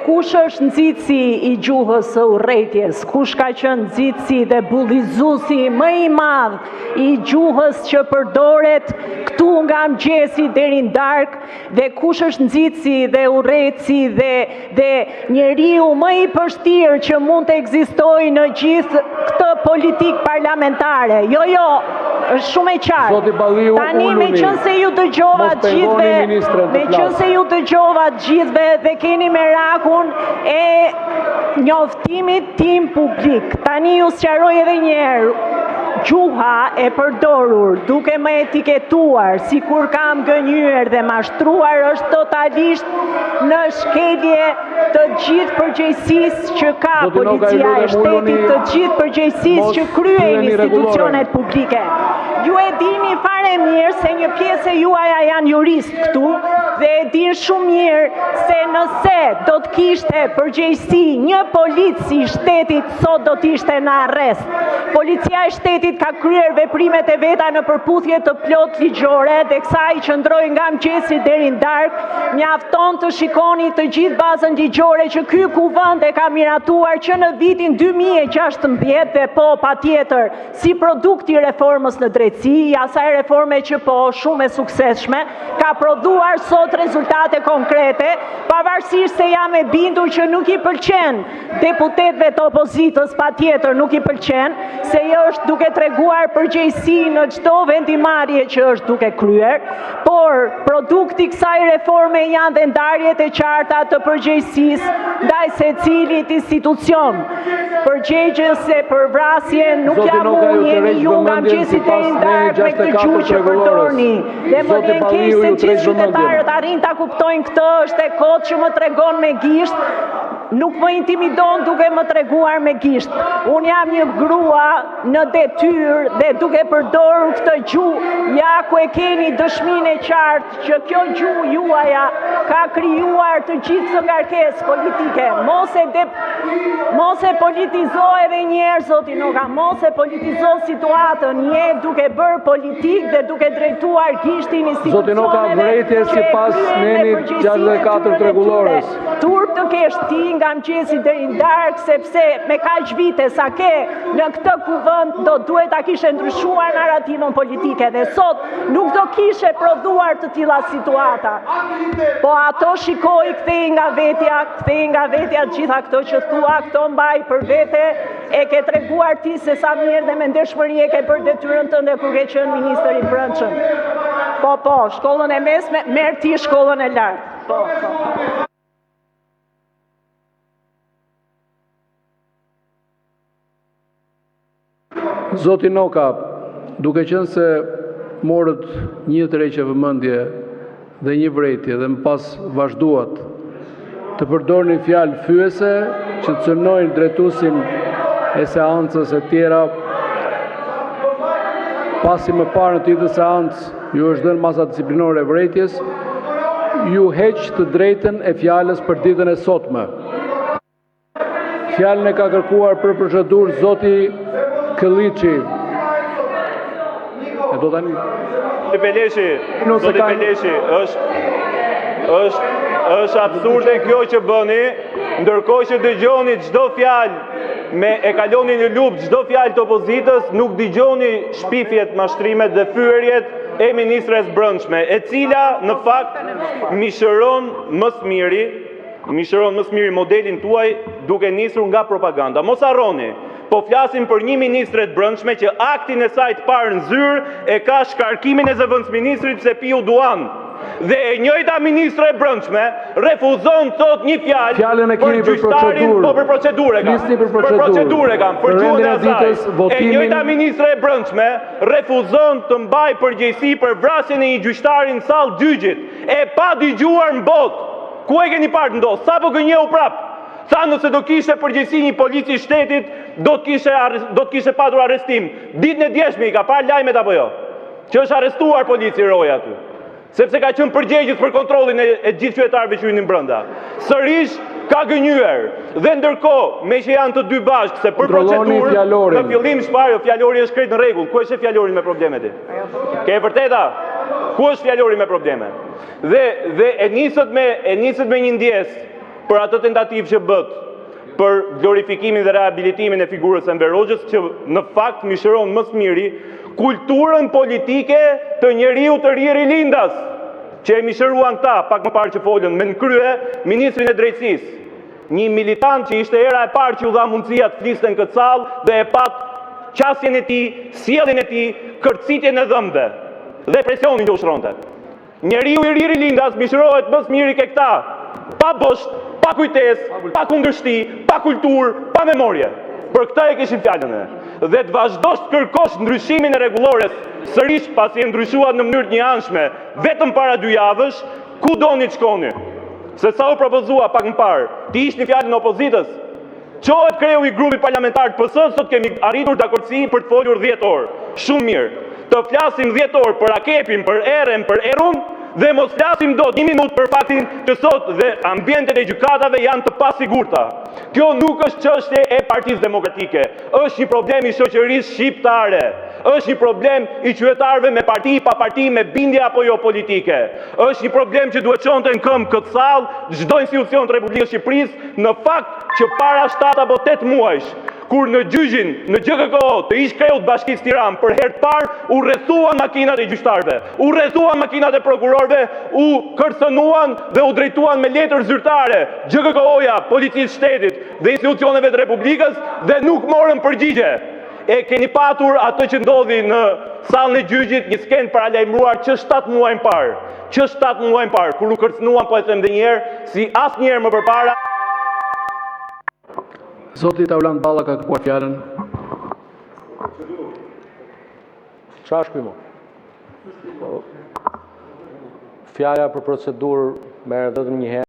kush është nxitësi I gjuhës së urrëties, kush ka qenë nxitësi dhe bullizuesi më I madh I gjuhës që përdoret këtu nga mëngjesi deri në darkë, dhe kush është nxitësi dhe urrëtësi dhe njeriu më I përshtirë që mund të ekzistojë në gjithë këtë politikë parlamentare. Jo, është shumë e qartë. Tani meqense ju dëgjova gjithëve dhe keni merakun e njoftimit tim publik. Tani ju sqaroj edhe një herë. Gjuha e përdorur duke më etiketuar si kur kam gënjyer dhe mashtruar është totalisht në shkelje të gjithë përgjegjësisë që ka policia e shtetit, të gjithë përgjegjësisë që kryen institucionet publike. Ju e dini fare mirë se një pjesë e juaja janë jurist këtu dhe e din shumë mirë se nëse do të kishte përgjegjësi një polici I shtetit sot do të ishte në arrest. Policia e shtetit ka kryer veprimet e veta në përputhje të plot ligjore dhe kësaj qëndroi nga mëngjesi deri në darkë. Mjafton të shikoni të gjithë bazën ligjore që ky kuvend e ka miratuar që në vitin 2016 dhe po patjetër si produkt I reformës në drejtësi, I asaj reforme që po shumë e suksesshme, ka prodhuar sot rezultate konkrete, pavarësisht se jam e bindur që nuk I pëlqen deputetëve të opozitës, patjetër nuk I pëlqen, se është duke treguar përgjegjësi në çdo vendimarrje që është duke kryer, por produkti kësaj reforme janë dhe ndarjet e qarta të përgjegjësisë ndaj secilit institucion. Përgjegjëse për vrasje nuk jam unë, jeni ju nga mëngjesi deri në darkë me këtë gjuhë që përdorni. Dhe më vjen keq se gjithë qytetarët arrin ta kuptojnë këtë, është e kotë që më tregon me gisht. Nuk më intimidon duke më treguar me gisht. Unë jam një grua në detyrë dhe duke përdorur këtë gjuhë, ja ku e keni dëshminë e qartë që kjo gjuhë juaja ka krijuar të gjithë ngarkesë politike. Mos e politizo edhe një herë zoti Noka, mos e politizo situatën, je duke bërë politikë dhe duke drejtuar gishtin institucioneve. Zoti Noka, vërejtje sipas neni 64 rregullores. Turp të kesh ti nga mëngjesi deri në darkë, sepse me kaq vite sa ke në këtë kuvend do duhet ta kishe ndryshuar narrativën politike dhe sot nuk do kishe prodhuar të tilla situata. Po ato shikoj kthej nga vetja gjitha këto që thua, këto mbaj për vete, e ke treguar ti se sa mirë dhe me ndershmëri e ke bërë detyrën tënde kur ke qenë ministër I brendshëm. Po, shkollën e mesme, merr ti shkollën e lartë. Po. Zoti Noka, duke qenë se morët një tërheqje vëmendje dhe një vërejtje dhe më pas vazhduat të përdorni fjalë fyese që të cënojnë drejtuesin e seancës e tjera, pasi më parë në ditën e seancës ju është dhënë masa disiplinore e vërejtjes, ju heq të drejtën e fjalës për ditën e sotme. Fjalën e ka kërkuar për procedurë zoti Këlliçi. E do tani. Zoti Beleshi, është absurde kjo që bëni, ndërkohë që dëgjoni çdo fjalë e kaloni në lup çdo fjalë të opozitës, nuk dëgjoni shpifjet, mashtrimet dhe fyerjet e ministres brendshme, e cila në fakt mishëron më së miri modelin tuaj duke nisur nga propaganda. Mos harroni, po flasim për një ministre të brendshme që aktin e saj të parë në zyrë e ka shkarkimin e zëvendësministrit se piu duan. Dhe e njëjta ministre e brendshme refuzon thot një fjalë për gjyqtarin, po për procedurë kam. Për procedurë kam, për gjuhën e saj. E njëjta ministre e brendshme refuzon të mbaj përgjegjësi për vrasjen e një gjyqtari në sallë gjyqit, e pa dëgjuar në botë. Ku e keni parë ndodh? Sapo gënjeu prap. Tha nëse do kishte përgjegjësi një polici I shtetit, do të kishte patur arrestim. Ditën e djeshme I ka parë lajmet apo jo? Që është arrestuar polici Roja aty. Sepse ka qenë përgjegjës për kontrollin e gjithë qytetarëve që hynin brenda. Sërish ka gënjyer. Dhe ndërkohë, me që janë të dy bashkë, se për procedurë, në fillim shparë, fjalori është krejt në rregull. Ku është fjalorin me problemet ti? Ke e vërteta? Ku është fjalori me probleme? Dhe e nisët me një ndjesë për atë tentativë që bët për glorifikimin dhe rehabilitimin e figurës Enver Hoxhës, që në fakt mishëron më së miri kulturën politike të njeriu të ri rilindas, që e mishëruan këta, pak më parë që folën, me në krye Ministrin e Drejtësisë, një militant që ishte era e parë që u dha mundësia të fliste në këtë sallë dhe e pat qasjen e tij, sjelljen e tij, kërcitjen e dhëmbëve dhe presionin që ushronte. Njeriu i ri rilindas mishërohet më së miri ke këta, pa bosht, pa kujtesë, pa kundërshti, pa kulturë, pa memorie. Për këtë e kishin fjalën e. Dhe të vazhdosh të kërkosh ndryshimin e rregullores, sërish pasi e ndryshuat në mënyrë të njëanshme, vetëm para 2 javësh, ku doni të shkoni? Se sa u propozua pak më parë, ti ishni fjalën e opozitës. Qohet kreu i grupit parlamentar të PS, sot kemi arritur dakordsi për të folur 10 orë. Shumë mirë. Të flasim 10 orë për Akepin, për Erën, për Erun, dhe mos flasim dot 1 minutë për faktin që sot dhe ambientet e gjykatave janë të pasigurta. Kjo nuk është çështje e Partisë Demokratike, është një problem i shoqërisë shqiptare. Është një problem i qytetarëve me parti, pa parti, me bindje apo jo politike. Është një problem që duhet çonte në këmbë këtë sallë çdo institucion të Republikës së Shqipërisë, në fakt që para 7 apo 8 muajsh, kur në gjyqin, në GKKO, të ish kreut Bashkisë Tiranë, për herë të parë u rrethuan makinat e gjyqtarëve, u rrethuan makinat e prokurorëve, u kërcënuan dhe u drejtuan me letër zyrtare GKKO-ja, Policisë Shtetit dhe institucioneve të Republikës dhe nuk morën përgjigje. E keni patur atë që ndodhi në sallën e gjyqit, një skenë paralajmëruar që 7 muajin parë. Që 7 muajin parë, kur u kërcënuan, po e them edhe një herë, si asnjëherë më përpara. Zoti Taulant Balla ka kërkuar fjalën. Çfarë është ky mo? Fjala për procedurë merret vetëm një herë.